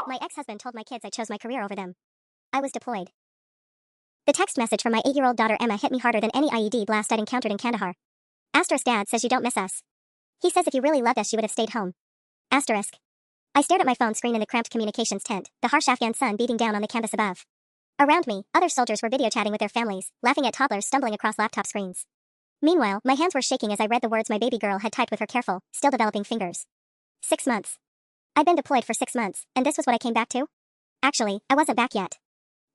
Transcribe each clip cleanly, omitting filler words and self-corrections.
My ex-husband told my kids I chose my career over them. I was deployed. The text message from my 8-year-old daughter Emma hit me harder than any IED blast I'd encountered in Kandahar. Asterisk dad says you don't miss us. He says if you really loved us you would have stayed home. Asterisk. I stared at my phone screen in the cramped communications tent, the harsh Afghan sun beating down on the canvas above. Around me, other soldiers were video chatting with their families, laughing at toddlers stumbling across laptop screens. Meanwhile, my hands were shaking as I read the words my baby girl had typed with her careful, still developing fingers. 6 months. I'd been deployed for 6 months, and this was what I came back to? Actually, I wasn't back yet.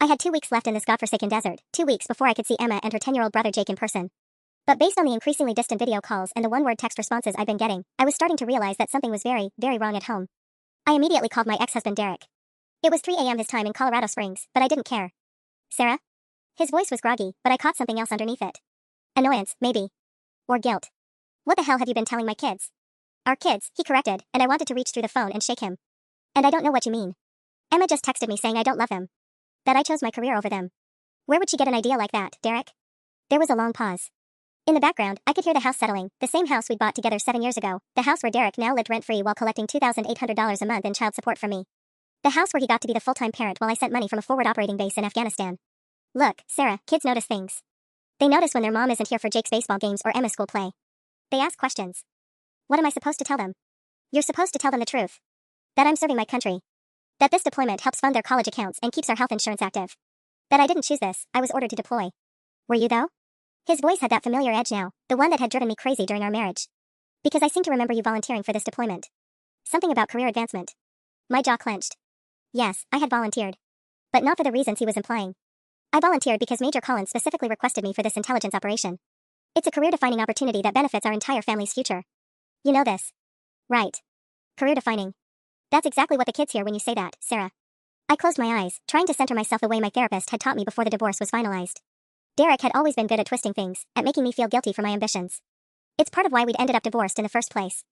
I had 2 weeks left in this godforsaken desert, 2 weeks before I could see Emma and her 10-year-old brother Jake in person. But based on the increasingly distant video calls and the one-word text responses I'd been getting, I was starting to realize that something was very, very wrong at home. I immediately called my ex-husband Derek. It was 3 a.m. his time in Colorado Springs, but I didn't care. Sarah? His voice was groggy, but I caught something else underneath it. Annoyance, maybe. Or guilt. What the hell have you been telling my kids? Our kids, he corrected, and I wanted to reach through the phone and shake him. And I don't know what you mean. Emma just texted me saying I don't love them. That I chose my career over them. Where would she get an idea like that, Derek? There was a long pause. In the background, I could hear the house settling, the same house we'd bought together 7 years ago, the house where Derek now lived rent-free while collecting $2,800 a month in child support from me. The house where he got to be the full-time parent while I sent money from a forward operating base in Afghanistan. Look, Sarah, kids notice things. They notice when their mom isn't here for Jake's baseball games or Emma's school play. They ask questions. What am I supposed to tell them? You're supposed to tell them the truth. That I'm serving my country. That this deployment helps fund their college accounts and keeps our health insurance active. That I didn't choose this, I was ordered to deploy. Were you though? His voice had that familiar edge now, the one that had driven me crazy during our marriage. Because I seem to remember you volunteering for this deployment. Something about career advancement. My jaw clenched. Yes, I had volunteered. But not for the reasons he was implying. I volunteered because Major Collins specifically requested me for this intelligence operation. It's a career-defining opportunity that benefits our entire family's future. You know this. Right. Career-defining. That's exactly what the kids hear when you say that, Sarah. I closed my eyes, trying to center myself the way my therapist had taught me before the divorce was finalized. Derek had always been good at twisting things, at making me feel guilty for my ambitions. It's part of why we'd ended up divorced in the first place.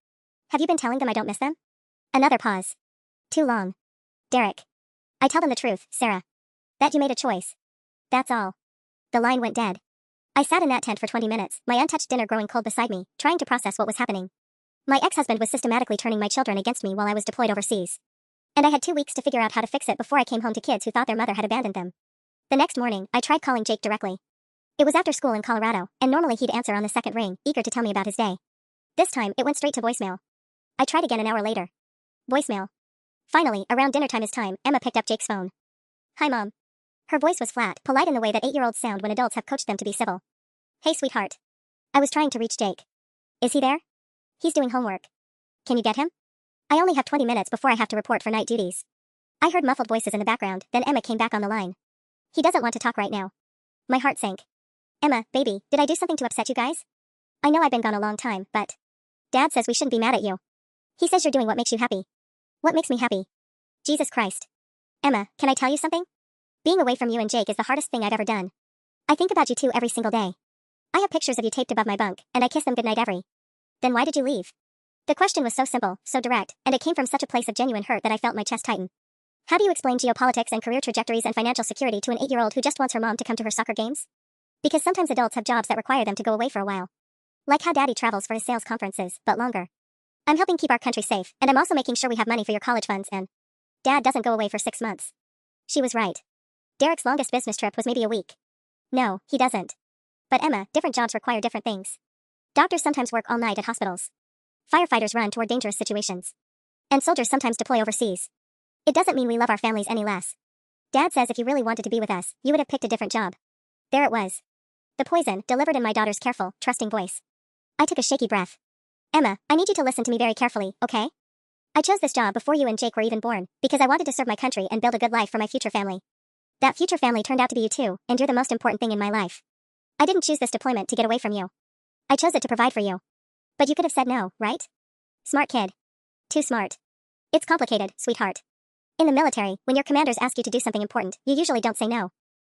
Have you been telling them I don't miss them? Another pause. Too long. Derek. I tell them the truth, Sarah. That you made a choice. That's all. The line went dead. I sat in that tent for 20 minutes, my untouched dinner growing cold beside me, trying to process what was happening. My ex-husband was systematically turning my children against me while I was deployed overseas. And I had 2 weeks to figure out how to fix it before I came home to kids who thought their mother had abandoned them. The next morning, I tried calling Jake directly. It was after school in Colorado, and normally he'd answer on the second ring, eager to tell me about his day. This time, it went straight to voicemail. I tried again an hour later. Voicemail. Finally, around dinner time his time, Emma picked up Jake's phone. Hi, Mom. Her voice was flat, polite in the way that 8-year-olds sound when adults have coached them to be civil. Hey, sweetheart. I was trying to reach Jake. Is he there? He's doing homework. Can you get him? I only have 20 minutes before I have to report for night duties. I heard muffled voices in the background, then Emma came back on the line. He doesn't want to talk right now. My heart sank. Emma, baby, did I do something to upset you guys? I know I've been gone a long time, but Dad says we shouldn't be mad at you. He says you're doing what makes you happy. What makes me happy? Jesus Christ. Emma, can I tell you something? Being away from you and Jake is the hardest thing I've ever done. I think about you two every single day. I have pictures of you taped above my bunk, and I kiss them goodnight every. Then why did you leave? The question was so simple, so direct, and it came from such a place of genuine hurt that I felt my chest tighten. How do you explain geopolitics and career trajectories and financial security to an 8-year-old who just wants her mom to come to her soccer games? Because sometimes adults have jobs that require them to go away for a while. Like how Daddy travels for his sales conferences, but longer. I'm helping keep our country safe, and I'm also making sure we have money for your college funds and Dad doesn't go away for 6 months. She was right. Derek's longest business trip was maybe a week. No, he doesn't. But Emma, different jobs require different things. Doctors sometimes work all night at hospitals. Firefighters run toward dangerous situations. And soldiers sometimes deploy overseas. It doesn't mean we love our families any less. Dad says if you really wanted to be with us, you would have picked a different job. There it was. The poison, delivered in my daughter's careful, trusting voice. I took a shaky breath. Emma, I need you to listen to me very carefully, okay? I chose this job before you and Jake were even born, because I wanted to serve my country and build a good life for my future family. That future family turned out to be you too, and you're the most important thing in my life. I didn't choose this deployment to get away from you. I chose it to provide for you. But you could have said no, right? Smart kid. Too smart. It's complicated, sweetheart. In the military, when your commanders ask you to do something important, you usually don't say no.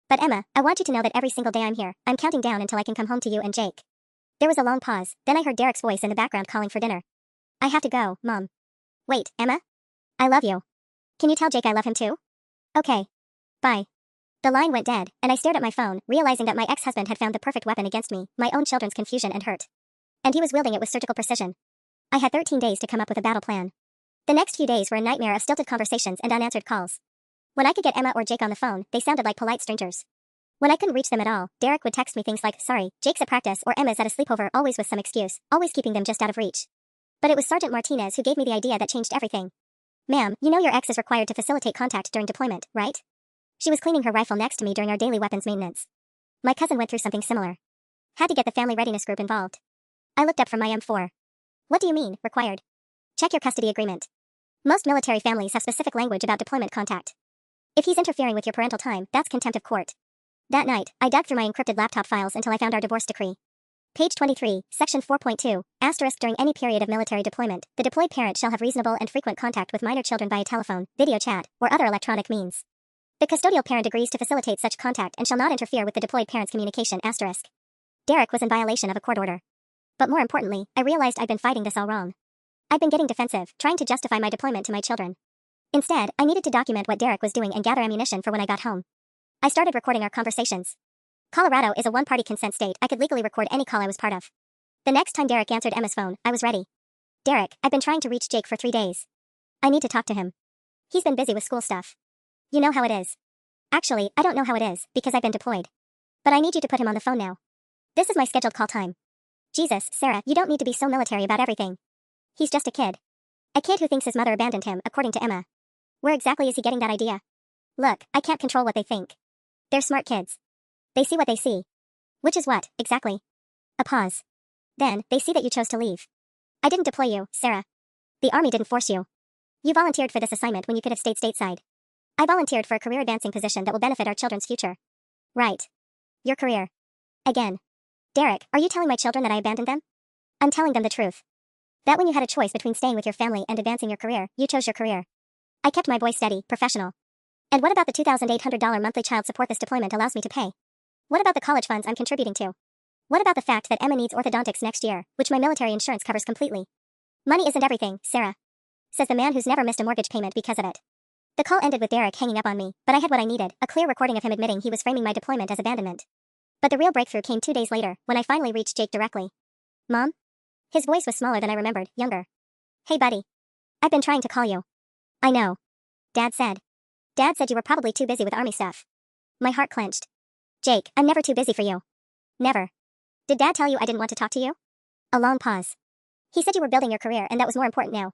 But Emma, I want you to know that every single day I'm here, I'm counting down until I can come home to you and Jake. There was a long pause, then I heard Derek's voice in the background calling for dinner. I have to go, Mom. Wait, Emma? I love you. Can you tell Jake I love him too? Okay. Bye. The line went dead, and I stared at my phone, realizing that my ex-husband had found the perfect weapon against me, my own children's confusion and hurt. And he was wielding it with surgical precision. I had 13 days to come up with a battle plan. The next few days were a nightmare of stilted conversations and unanswered calls. When I could get Emma or Jake on the phone, they sounded like polite strangers. When I couldn't reach them at all, Derek would text me things like, "Sorry, Jake's at practice," or "Emma's at a sleepover," always with some excuse, always keeping them just out of reach. But it was Sergeant Martinez who gave me the idea that changed everything. "Ma'am, you know your ex is required to facilitate contact during deployment, right?" She was cleaning her rifle next to me during our daily weapons maintenance. My cousin went through something similar. Had to get the family readiness group involved. I looked up from my M4. "What do you mean, required?" "Check your custody agreement. Most military families have specific language about deployment contact. If he's interfering with your parental time, that's contempt of court." That night, I dug through my encrypted laptop files until I found our divorce decree. Page 23, Section 4.2, asterisk during any period of military deployment, the deployed parent shall have reasonable and frequent contact with minor children via telephone, video chat, or other electronic means. The custodial parent agrees to facilitate such contact and shall not interfere with the deployed parent's communication, asterisk. Derek was in violation of a court order. But more importantly, I realized I'd been fighting this all wrong. I'd been getting defensive, trying to justify my deployment to my children. Instead, I needed to document what Derek was doing and gather ammunition for when I got home. I started recording our conversations. Colorado is a one-party consent state. I could legally record any call I was part of. The next time Derek answered Emma's phone, I was ready. "Derek, I've been trying to reach Jake for 3 days. I need to talk to him. He's been busy with school stuff. You know how it is." "Actually, I don't know how it is, because I've been deployed. But I need you to put him on the phone now. This is my scheduled call time." "Jesus, Sarah, you don't need to be so military about everything. He's just a kid. A kid who thinks his mother abandoned him, according to Emma. Where exactly is he getting that idea?" "Look, I can't control what they think. They're smart kids. They see what they see." "Which is what, exactly?" A pause. "Then, they see that you chose to leave. I didn't deploy you, Sarah. The Army didn't force you. You volunteered for this assignment when you could have stayed stateside. I volunteered for a career-advancing position that will benefit our children's future." "Right. Your career." Again. "Derek, are you telling my children that I abandoned them?" "I'm telling them the truth. That when you had a choice between staying with your family and advancing your career, you chose your career." I kept my voice steady, professional. "And what about the $2,800 monthly child support this deployment allows me to pay? What about the college funds I'm contributing to? What about the fact that Emma needs orthodontics next year, which my military insurance covers completely?" "Money isn't everything, Sarah," says the man who's never missed a mortgage payment because of it. The call ended with Derek hanging up on me, but I had what I needed, a clear recording of him admitting he was framing my deployment as abandonment. But the real breakthrough came 2 days later, when I finally reached Jake directly. "Mom?" His voice was smaller than I remembered, younger. "Hey buddy. I've been trying to call you." "I know." Dad said. "Dad said you were probably too busy with Army stuff." My heart clenched. "Jake, I'm never too busy for you." "Never." "Did Dad tell you I didn't want to talk to you?" A long pause. "He said you were building your career and that was more important now."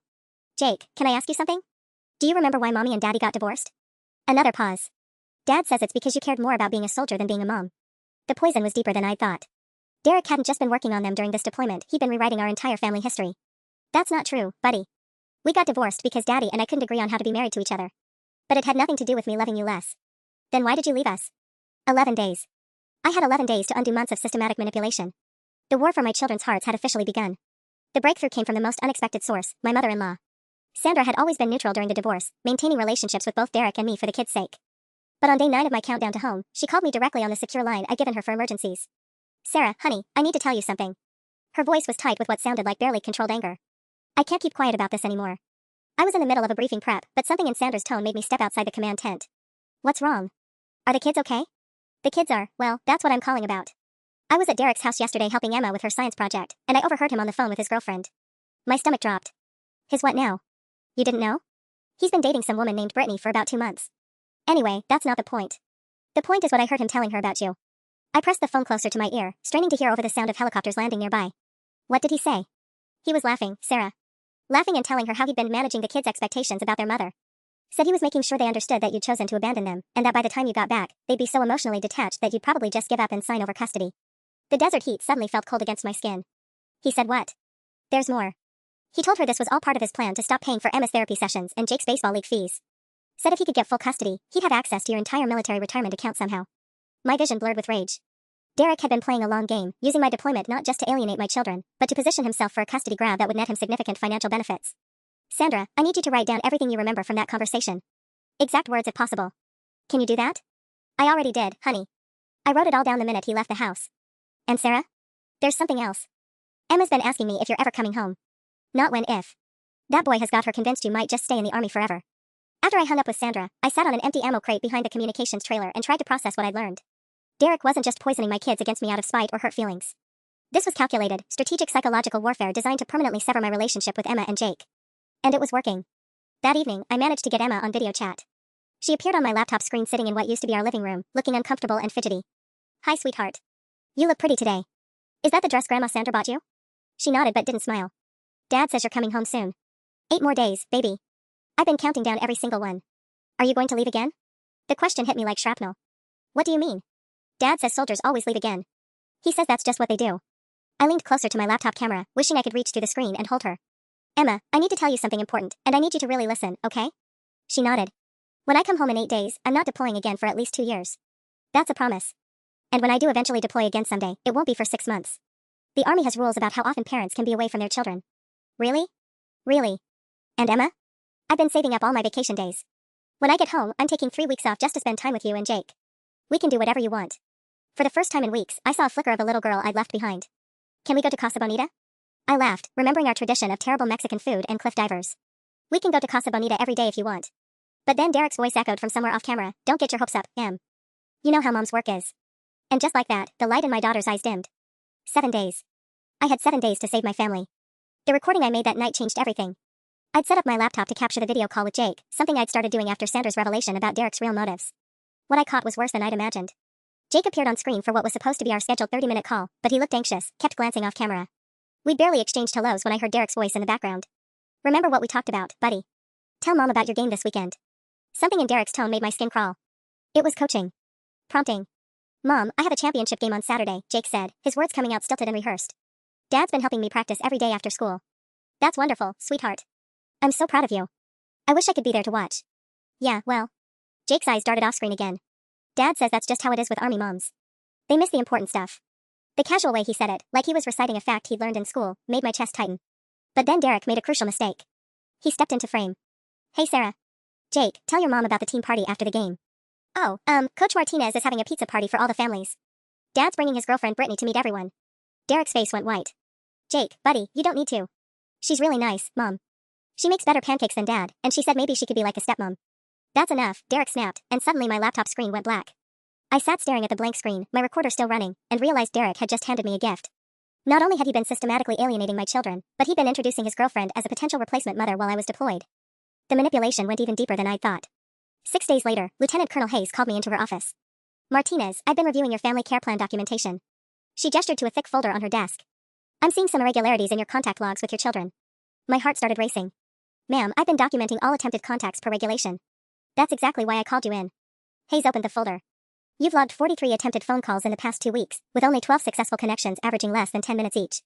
"Jake, can I ask you something? Do you remember why Mommy and Daddy got divorced?" Another pause. "Dad says it's because you cared more about being a soldier than being a mom." The poison was deeper than I'd thought. Derek hadn't just been working on them during this deployment, he'd been rewriting our entire family history. "That's not true, buddy. We got divorced because Daddy and I couldn't agree on how to be married to each other. But it had nothing to do with me loving you less." "Then why did you leave us?" 11 days. I had 11 days to undo months of systematic manipulation. The war for my children's hearts had officially begun. The breakthrough came from the most unexpected source, my mother-in-law. Sandra had always been neutral during the divorce, maintaining relationships with both Derek and me for the kids' sake. But on day 9 of my countdown to home, she called me directly on the secure line I'd given her for emergencies. "Sarah, honey, I need to tell you something." Her voice was tight with what sounded like barely controlled anger. "I can't keep quiet about this anymore." I was in the middle of a briefing prep, but something in Sandra's tone made me step outside the command tent. "What's wrong? Are the kids okay?" "The kids are, well, that's what I'm calling about. I was at Derek's house yesterday helping Emma with her science project, and I overheard him on the phone with his girlfriend." My stomach dropped. "His what now?" "You didn't know? He's been dating some woman named Brittany for about 2 months. Anyway, that's not the point. The point is what I heard him telling her about you." I pressed the phone closer to my ear, straining to hear over the sound of helicopters landing nearby. "What did he say?" "He was laughing, Sarah. Laughing and telling her how he'd been managing the kids' expectations about their mother. Said he was making sure they understood that you'd chosen to abandon them, and that by the time you got back, they'd be so emotionally detached that you'd probably just give up and sign over custody." The desert heat suddenly felt cold against my skin. "He said what?" "There's more. He told her this was all part of his plan to stop paying for Emma's therapy sessions and Jake's baseball league fees. Said if he could get full custody, he'd have access to your entire military retirement account somehow." My vision blurred with rage. Derek had been playing a long game, using my deployment not just to alienate my children, but to position himself for a custody grab that would net him significant financial benefits. "Sandra, I need you to write down everything you remember from that conversation. Exact words if possible. Can you do that?" "I already did, honey. I wrote it all down the minute he left the house." "And Sarah? There's something else. Emma's been asking me if you're ever coming home. Not when, if. That boy has got her convinced you might just stay in the Army forever." After I hung up with Sandra, I sat on an empty ammo crate behind the communications trailer and tried to process what I'd learned. Derek wasn't just poisoning my kids against me out of spite or hurt feelings. This was calculated, strategic psychological warfare designed to permanently sever my relationship with Emma and Jake. And it was working. That evening, I managed to get Emma on video chat. She appeared on my laptop screen sitting in what used to be our living room, looking uncomfortable and fidgety. Hi, sweetheart. You look pretty today. Is that the dress Grandma Sandra bought you? She nodded but didn't smile. Dad says you're coming home soon. 8 more days, baby. I've been counting down every single one. Are you going to leave again? The question hit me like shrapnel. What do you mean? Dad says soldiers always leave again. He says that's just what they do. I leaned closer to my laptop camera, wishing I could reach through the screen and hold her. Emma, I need to tell you something important, and I need you to really listen, okay? She nodded. When I come home in 8 days, I'm not deploying again for at least 2 years. That's a promise. And when I do eventually deploy again someday, it won't be for 6 months. The Army has rules about how often parents can be away from their children. Really? Really? And Emma? I've been saving up all my vacation days. When I get home, I'm taking 3 weeks off just to spend time with you and Jake. We can do whatever you want. For the first time in weeks, I saw a flicker of a little girl I'd left behind. Can we go to Casa Bonita? I laughed, remembering our tradition of terrible Mexican food and cliff divers. We can go to Casa Bonita every day if you want. But then Derek's voice echoed from somewhere off camera, don't get your hopes up, Em. You know how mom's work is. And just like that, the light in my daughter's eyes dimmed. 7 days. I had 7 days to save my family. The recording I made that night changed everything. I'd set up my laptop to capture the video call with Jake, something I'd started doing after Sandra's revelation about Derek's real motives. What I caught was worse than I'd imagined. Jake appeared on screen for what was supposed to be our scheduled 30-minute call, but he looked anxious, kept glancing off camera. We'd barely exchanged hellos when I heard Derek's voice in the background. Remember what we talked about, buddy? Tell Mom about your game this weekend. Something in Derek's tone made my skin crawl. It was coaching. Prompting. Mom, I have a championship game on Saturday, Jake said, his words coming out stilted and rehearsed. Dad's been helping me practice every day after school. That's wonderful, sweetheart. I'm so proud of you. I wish I could be there to watch. Yeah, well. Jake's eyes darted off screen again. Dad says that's just how it is with Army moms. They miss the important stuff. The casual way he said it, like he was reciting a fact he'd learned in school, made my chest tighten. But then Derek made a crucial mistake. He stepped into frame. Hey Sarah. Jake, tell your mom about the team party after the game. Oh, Coach Martinez is having a pizza party for all the families. Dad's bringing his girlfriend Brittany to meet everyone. Derek's face went white. Jake, buddy, you don't need to. She's really nice, Mom. She makes better pancakes than Dad, and she said maybe she could be like a stepmom. That's enough, Derek snapped, and suddenly my laptop screen went black. I sat staring at the blank screen, my recorder still running, and realized Derek had just handed me a gift. Not only had he been systematically alienating my children, but he'd been introducing his girlfriend as a potential replacement mother while I was deployed. The manipulation went even deeper than I'd thought. 6 days later, Lieutenant Colonel Hayes called me into her office. Martinez, I've been reviewing your family care plan documentation. She gestured to a thick folder on her desk. I'm seeing some irregularities in your contact logs with your children. My heart started racing. Ma'am, I've been documenting all attempted contacts per regulation. That's exactly why I called you in. Hayes opened the folder. You've logged 43 attempted phone calls in the past 2 weeks, with only 12 successful connections averaging less than 10 minutes each.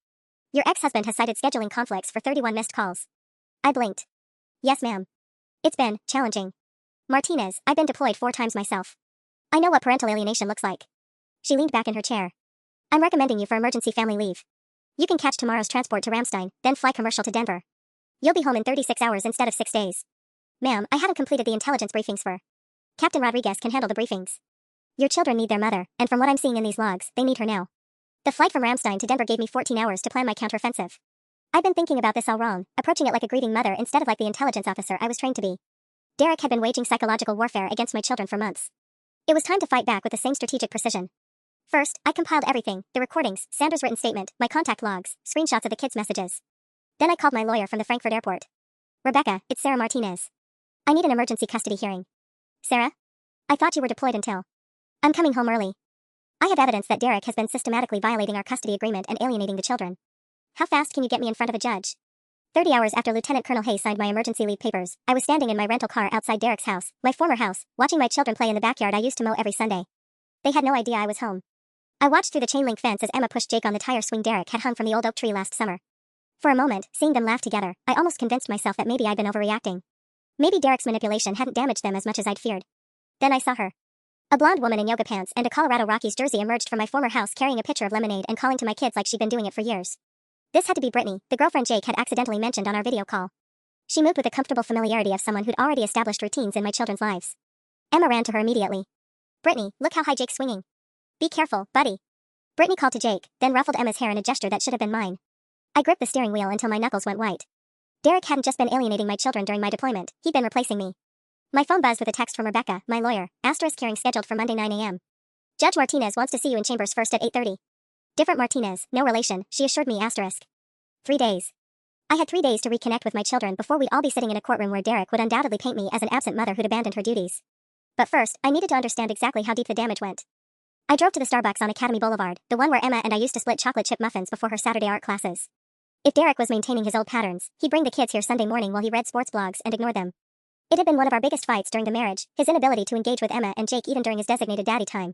Your ex-husband has cited scheduling conflicts for 31 missed calls. I blinked. Yes, ma'am. It's been challenging. Martinez, I've been deployed 4 times myself. I know what parental alienation looks like. She leaned back in her chair. I'm recommending you for emergency family leave. You can catch tomorrow's transport to Ramstein, then fly commercial to Denver. You'll be home in 36 hours instead of 6 days. Ma'am, I haven't completed the intelligence briefings for. Captain Rodriguez can handle the briefings. Your children need their mother, and from what I'm seeing in these logs, they need her now. The flight from Ramstein to Denver gave me 14 hours to plan my counteroffensive. I've been thinking about this all wrong, approaching it like a grieving mother instead of like the intelligence officer I was trained to be. Derek had been waging psychological warfare against my children for months. It was time to fight back with the same strategic precision. First, I compiled everything, the recordings, Sandra's written statement, my contact logs, screenshots of the kids' messages. Then I called my lawyer from the Frankfurt airport. Rebecca, it's Sarah Martinez. I need an emergency custody hearing. Sarah? I thought you were deployed until. I'm coming home early. I have evidence that Derek has been systematically violating our custody agreement and alienating the children. How fast can you get me in front of a judge? 30 hours after Lieutenant Colonel Hayes signed my emergency leave papers, I was standing in my rental car outside Derek's house, my former house, watching my children play in the backyard I used to mow every Sunday. They had no idea I was home. I watched through the chain link fence as Emma pushed Jake on the tire swing Derek had hung from the old oak tree last summer. For a moment, seeing them laugh together, I almost convinced myself that maybe I'd been overreacting. Maybe Derek's manipulation hadn't damaged them as much as I'd feared. Then I saw her. A blonde woman in yoga pants and a Colorado Rockies jersey emerged from my former house carrying a pitcher of lemonade and calling to my kids like she'd been doing it for years. This had to be Brittany, the girlfriend Jake had accidentally mentioned on our video call. She moved with the comfortable familiarity of someone who'd already established routines in my children's lives. Emma ran to her immediately. Brittany, look how high Jake's swinging. Be careful, buddy. Brittany called to Jake, then ruffled Emma's hair in a gesture that should have been mine. I gripped the steering wheel until my knuckles went white. Derek hadn't just been alienating my children during my deployment, he'd been replacing me. My phone buzzed with a text from Rebecca, my lawyer, asterisk hearing scheduled for Monday 9 a.m. Judge Martinez wants to see you in chambers first at 8:30. Different Martinez, no relation, she assured me asterisk. 3 days. I had 3 days to reconnect with my children before we'd all be sitting in a courtroom where Derek would undoubtedly paint me as an absent mother who'd abandoned her duties. But first, I needed to understand exactly how deep the damage went. I drove to the Starbucks on Academy Boulevard, the one where Emma and I used to split chocolate chip muffins before her Saturday art classes. If Derek was maintaining his old patterns, he'd bring the kids here Sunday morning while he read sports blogs and ignore them. It had been one of our biggest fights during the marriage, his inability to engage with Emma and Jake even during his designated daddy time.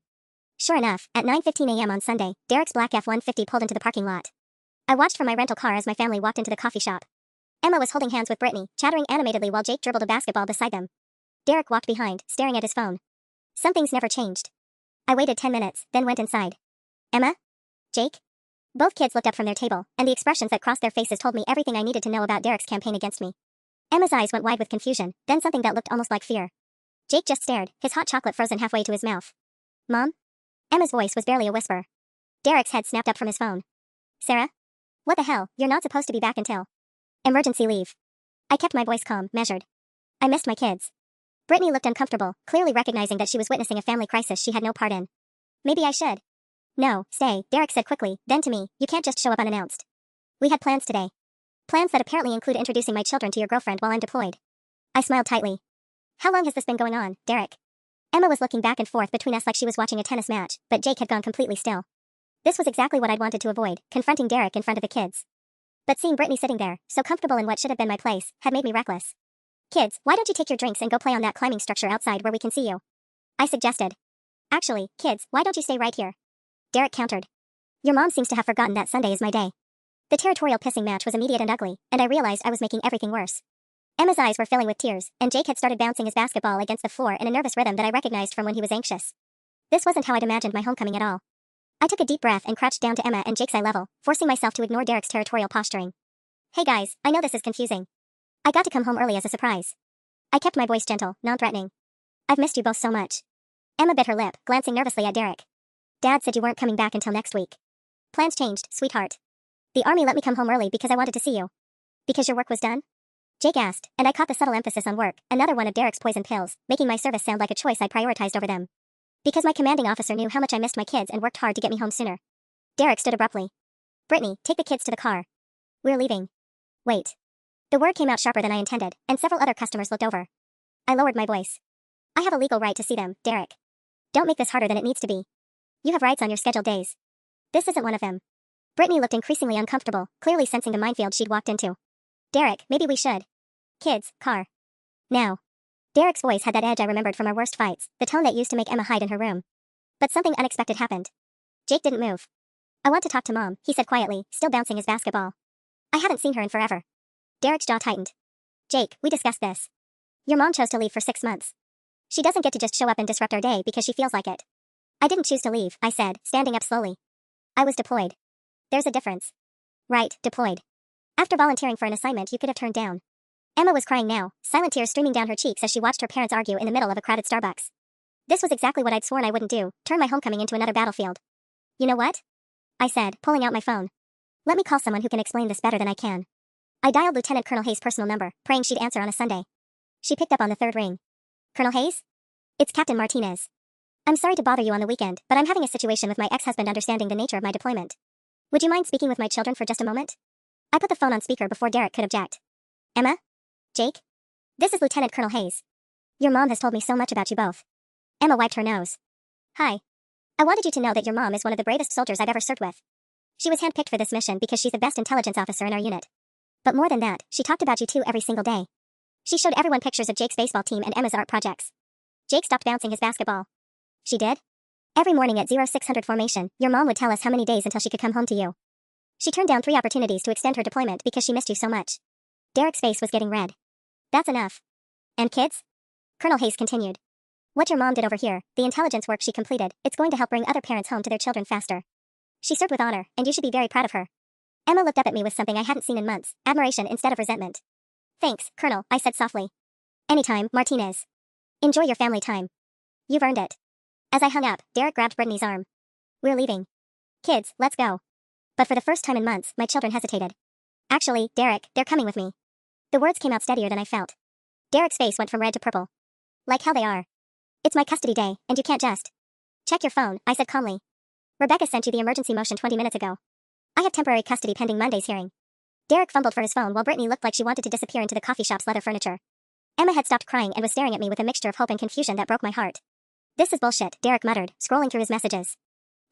Sure enough, at 9:15 a.m. on Sunday, Derek's black F-150 pulled into the parking lot. I watched from my rental car as my family walked into the coffee shop. Emma was holding hands with Brittany, chattering animatedly while Jake dribbled a basketball beside them. Derek walked behind, staring at his phone. Some things never changed. I waited 10 minutes, then went inside. Emma? Jake? Both kids looked up from their table, and the expressions that crossed their faces told me everything I needed to know about Derek's campaign against me. Emma's eyes went wide with confusion, then something that looked almost like fear. Jake just stared, his hot chocolate frozen halfway to his mouth. Mom? Emma's voice was barely a whisper. Derek's head snapped up from his phone. Sarah? What the hell, you're not supposed to be back until... Emergency leave. I kept my voice calm, measured. I missed my kids. Brittany looked uncomfortable, clearly recognizing that she was witnessing a family crisis she had no part in. Maybe I should. No, stay, Derek said quickly, then to me, you can't just show up unannounced. We had plans today. Plans that apparently include introducing my children to your girlfriend while I'm deployed. I smiled tightly. How long has this been going on, Derek? Emma was looking back and forth between us like she was watching a tennis match, but Jake had gone completely still. This was exactly what I'd wanted to avoid, confronting Derek in front of the kids. But seeing Brittany sitting there, so comfortable in what should have been my place, had made me reckless. Kids, why don't you take your drinks and go play on that climbing structure outside where we can see you? I suggested. Actually, kids, why don't you stay right here? Derek countered. Your mom seems to have forgotten that Sunday is my day. The territorial pissing match was immediate and ugly, and I realized I was making everything worse. Emma's eyes were filling with tears, and Jake had started bouncing his basketball against the floor in a nervous rhythm that I recognized from when he was anxious. This wasn't how I'd imagined my homecoming at all. I took a deep breath and crouched down to Emma and Jake's eye level, forcing myself to ignore Derek's territorial posturing. Hey guys, I know this is confusing. I got to come home early as a surprise. I kept my voice gentle, non-threatening. I've missed you both so much. Emma bit her lip, glancing nervously at Derek. Dad said you weren't coming back until next week. Plans changed, sweetheart. The army let me come home early because I wanted to see you. Because your work was done? Jake asked, and I caught the subtle emphasis on work, another one of Derek's poison pills, making my service sound like a choice I'd prioritized over them. Because my commanding officer knew how much I missed my kids and worked hard to get me home sooner. Derek stood abruptly. Brittany, take the kids to the car. We're leaving. Wait. The word came out sharper than I intended, and several other customers looked over. I lowered my voice. I have a legal right to see them, Derek. Don't make this harder than it needs to be. You have rights on your scheduled days. This isn't one of them. Brittany looked increasingly uncomfortable, clearly sensing the minefield she'd walked into. Derek, maybe we should. Kids, car. Now. Derek's voice had that edge I remembered from our worst fights, the tone that used to make Emma hide in her room. But something unexpected happened. Jake didn't move. I want to talk to Mom, he said quietly, still bouncing his basketball. I haven't seen her in forever. Derek's jaw tightened. Jake, we discussed this. Your mom chose to leave for 6 months. She doesn't get to just show up and disrupt our day because she feels like it. I didn't choose to leave, I said, standing up slowly. I was deployed. There's a difference. Right, deployed. After volunteering for an assignment you could have turned down. Emma was crying now, silent tears streaming down her cheeks as she watched her parents argue in the middle of a crowded Starbucks. This was exactly what I'd sworn I wouldn't do, turn my homecoming into another battlefield. You know what? I said, pulling out my phone. Let me call someone who can explain this better than I can. I dialed Lieutenant Colonel Hayes' personal number, praying she'd answer on a Sunday. She picked up on the third ring. Colonel Hayes? It's Captain Martinez. I'm sorry to bother you on the weekend, but I'm having a situation with my ex-husband understanding the nature of my deployment. Would you mind speaking with my children for just a moment? I put the phone on speaker before Derek could object. Emma? Jake? This is Lieutenant Colonel Hayes. Your mom has told me so much about you both. Emma wiped her nose. Hi. I wanted you to know that your mom is one of the bravest soldiers I've ever served with. She was handpicked for this mission because she's the best intelligence officer in our unit. But more than that, she talked about you two every single day. She showed everyone pictures of Jake's baseball team and Emma's art projects. Jake stopped bouncing his basketball. She did? Every morning at 0600 formation, your mom would tell us how many days until she could come home to you. She turned down 3 opportunities to extend her deployment because she missed you so much. Derek's face was getting red. That's enough. And kids? Colonel Hayes continued. What your mom did over here, the intelligence work she completed, it's going to help bring other parents home to their children faster. She served with honor, and you should be very proud of her. Emma looked up at me with something I hadn't seen in months, admiration instead of resentment. Thanks, Colonel, I said softly. Anytime, Martinez. Enjoy your family time. You've earned it. As I hung up, Derek grabbed Brittany's arm. We're leaving. Kids, let's go. But for the first time in months, my children hesitated. Actually, Derek, they're coming with me. The words came out steadier than I felt. Derek's face went from red to purple. Like hell they are. It's my custody day, and you can't just. Check your phone, I said calmly. Rebecca sent you the emergency motion 20 minutes ago. I have temporary custody pending Monday's hearing. Derek fumbled for his phone while Brittany looked like she wanted to disappear into the coffee shop's leather furniture. Emma had stopped crying and was staring at me with a mixture of hope and confusion that broke my heart. This is bullshit, Derek muttered, scrolling through his messages.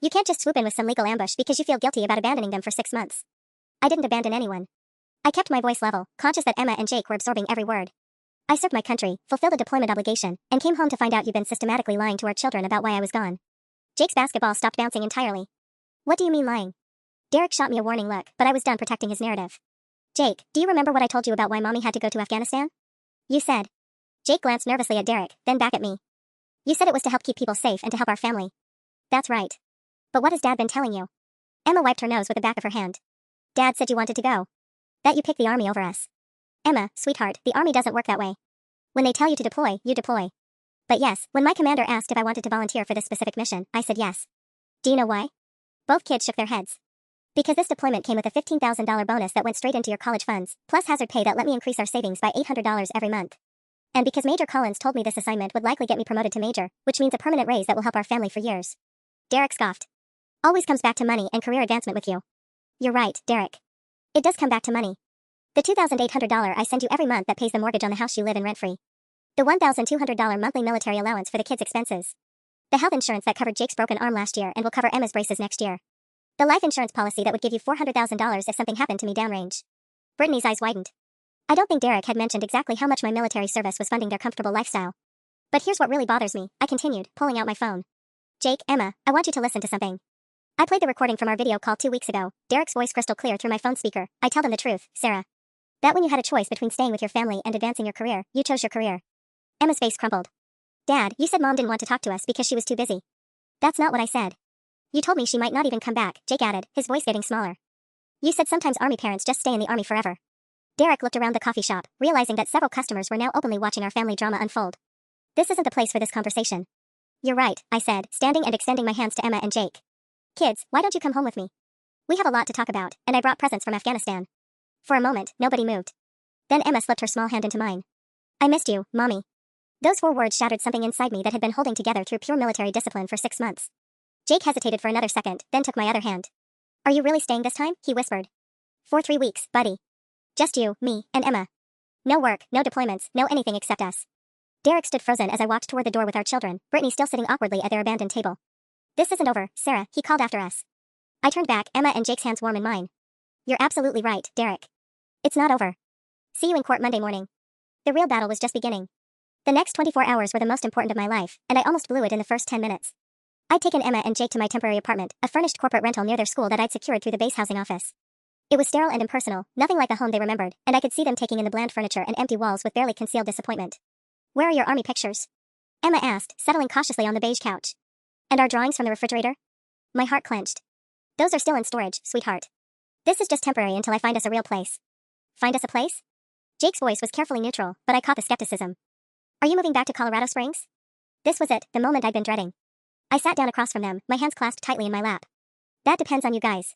You can't just swoop in with some legal ambush because you feel guilty about abandoning them for 6 months. I didn't abandon anyone. I kept my voice level, conscious that Emma and Jake were absorbing every word. I served my country, fulfilled a deployment obligation, and came home to find out you've been systematically lying to our children about why I was gone. Jake's basketball stopped bouncing entirely. What do you mean lying? Derek shot me a warning look, but I was done protecting his narrative. Jake, do you remember what I told you about why Mommy had to go to Afghanistan? You said. Jake glanced nervously at Derek, then back at me. You said it was to help keep people safe and to help our family. That's right. But what has Dad been telling you? Emma wiped her nose with the back of her hand. Dad said you wanted to go. That you picked the army over us. Emma, sweetheart, the army doesn't work that way. When they tell you to deploy, you deploy. But yes, when my commander asked if I wanted to volunteer for this specific mission, I said yes. Do you know why? Both kids shook their heads. Because this deployment came with a $15,000 bonus that went straight into your college funds, plus hazard pay that let me increase our savings by $800 every month. And because Major Collins told me this assignment would likely get me promoted to Major, which means a permanent raise that will help our family for years. Derek scoffed. Always comes back to money and career advancement with you. You're right, Derek. It does come back to money. The $2,800 I send you every month that pays the mortgage on the house you live in rent-free. The $1,200 monthly military allowance for the kids' expenses. The health insurance that covered Jake's broken arm last year and will cover Emma's braces next year. The life insurance policy that would give you $400,000 if something happened to me downrange. Brittany's eyes widened. I don't think Derek had mentioned exactly how much my military service was funding their comfortable lifestyle. But here's what really bothers me, I continued, pulling out my phone. Jake, Emma, I want you to listen to something. I played the recording from our video call 2 weeks ago, Derek's voice crystal clear through my phone speaker. I tell them the truth, Sarah. That when you had a choice between staying with your family and advancing your career, you chose your career. Emma's face crumpled. Dad, you said Mom didn't want to talk to us because she was too busy. That's not what I said. You told me she might not even come back, Jake added, his voice getting smaller. You said sometimes army parents just stay in the army forever. Derek looked around the coffee shop, realizing that several customers were now openly watching our family drama unfold. This isn't the place for this conversation. You're right, I said, standing and extending my hands to Emma and Jake. Kids, why don't you come home with me? We have a lot to talk about, and I brought presents from Afghanistan. For a moment, nobody moved. Then Emma slipped her small hand into mine. I missed you, Mommy. Those 4 words shattered something inside me that had been holding together through pure military discipline for 6 months. Jake hesitated for another second, then took my other hand. Are you really staying this time? He whispered. For 3 weeks, buddy. Just you, me, and Emma. No work, no deployments, no anything except us. Derek stood frozen as I walked toward the door with our children, Brittany still sitting awkwardly at their abandoned table. This isn't over, Sarah, he called after us. I turned back, Emma and Jake's hands warm in mine. You're absolutely right, Derek. It's not over. See you in court Monday morning. The real battle was just beginning. The next 24 hours were the most important of my life, and I almost blew it in the first 10 minutes. I'd taken Emma and Jake to my temporary apartment, a furnished corporate rental near their school that I'd secured through the base housing office. It was sterile and impersonal, nothing like the home they remembered, and I could see them taking in the bland furniture and empty walls with barely concealed disappointment. Where are your army pictures? Emma asked, settling cautiously on the beige couch. And our drawings from the refrigerator? My heart clenched. Those are still in storage, sweetheart. This is just temporary until I find us a real place. Find us a place? Jake's voice was carefully neutral, but I caught the skepticism. Are you moving back to Colorado Springs? This was it, the moment I'd been dreading. I sat down across from them, my hands clasped tightly in my lap. That depends on you guys.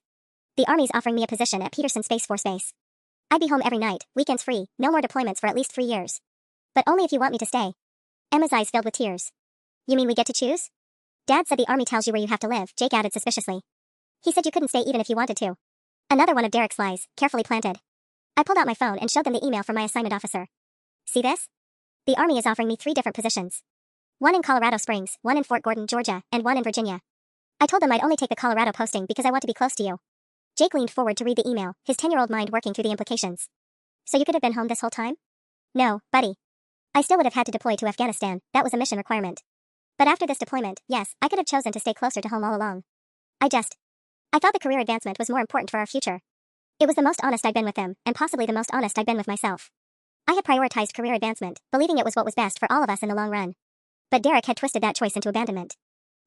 The Army's offering me a position at Peterson Space Force Base. I'd be home every night, weekends free, no more deployments for at least 3 years. But only if you want me to stay. Emma's eyes filled with tears. You mean we get to choose? Dad said the Army tells you where you have to live, Jake added suspiciously. He said you couldn't stay even if you wanted to. Another one of Derek's lies, carefully planted. I pulled out my phone and showed them the email from my assignment officer. See this? The Army is offering me 3 different positions. One in Colorado Springs, one in Fort Gordon, Georgia, and one in Virginia. I told them I'd only take the Colorado posting because I want to be close to you. Jake leaned forward to read the email, his 10-year-old mind working through the implications. So you could have been home this whole time? No, buddy. I still would have had to deploy to Afghanistan, that was a mission requirement. But after this deployment, yes, I could have chosen to stay closer to home all along. I thought the career advancement was more important for our future. It was the most honest I'd been with them, and possibly the most honest I'd been with myself. I had prioritized career advancement, believing it was what was best for all of us in the long run. But Derek had twisted that choice into abandonment.